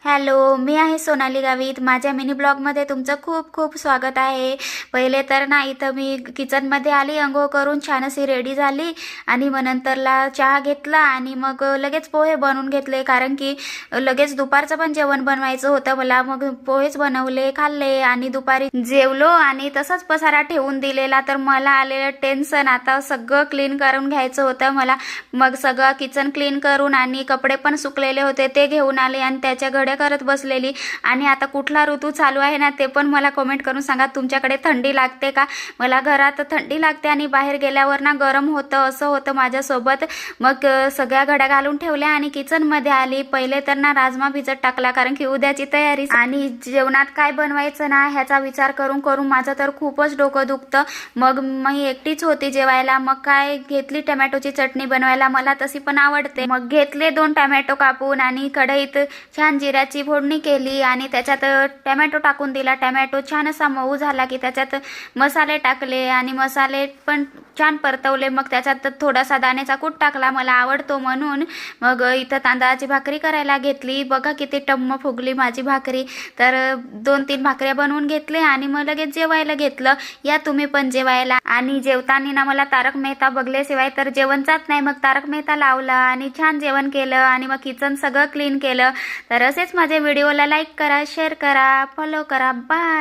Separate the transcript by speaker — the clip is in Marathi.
Speaker 1: हॅलो, मी आहे सोनाली गावित. माझ्या मिनी ब्लॉगमध्ये तुमचं खूप खूप स्वागत आहे. पहिले तर ना इथं मी किचनमध्ये आली, अंघोळ करून छान अशी रेडी झाली आणि मग नंतरला चहा घेतला आणि मग लगेच पोहे बनवून घेतले, कारण की लगेच दुपारचं पण जेवण बनवायचं होतं मला. मग पोहेच बनवले, खाल्ले आणि दुपारी जेवलो आणि तसंच पसारा ठेवून दिलेला. तर मला आलेलं टेन्शन, आता सगळं क्लीन करून घ्यायचं होतं मला. मग सगळं किचन क्लीन करून आणि कपडे पण सुकलेले होते ते घेऊन आले आणि त्याच्या घड्या करत बसलेली. आणि आता कुठला ऋतू चालू आहे ना ते पण मला कमेंट करून सांगा, तुमच्याकडे थंडी लागते का? मला घरात थंडी लागते आणि बाहेर गेल्यावर ना गरम होतं, असं होतं माझ्यासोबत. मग सगळ्या घड्या घालून ठेवल्या आणि किचन मध्ये आली. पहिले तर ना राजमा भिजत टाकला, कारण की उद्याची तयारी आणि जेवणात काय बनवायचं ना ह्याचा विचार करून करून माझं तर खूपच डोकं दुखतं. मग मी एकटीच होती जेवायला. मग काय घेतली टमॅटोची चटणी बनवायला, मला तशी पण आवडते. मग घेतले 2 टमॅटो कापून आणि कढईत छान जिऱ्याची फोडणी केली आणि त्याच्यात टमॅटो टाकून दिला. टमॅटो छान असा मऊ झाला की त्याच्यात मसाले टाकले आणि मसाले पण छान परतवले. मग त्याच्यात थोडासा दाण्याचा कूट टाकला, मला आवडतो म्हणून. मग इथं तांदळाची भाकरी करायला घेतली. बघा किती टम्म फुगली माझी भाकरी. तर 2-3 भाकऱ्या बनवून घेतले आणि मग लगेच जेवायला घेतलं. या तुम्ही पण जेवायला. आणि जेवताना ना मला तारक मेहता बघल्याशिवाय तर जेवण जात नाही. मग तारक मेहता लावला आणि छान जेवण केलं आणि मग किचन सगळं क्लीन केलं. तर असेच माझ्या व्हिडिओला लाईक करा, शेअर करा, फॉलो करा. बाय.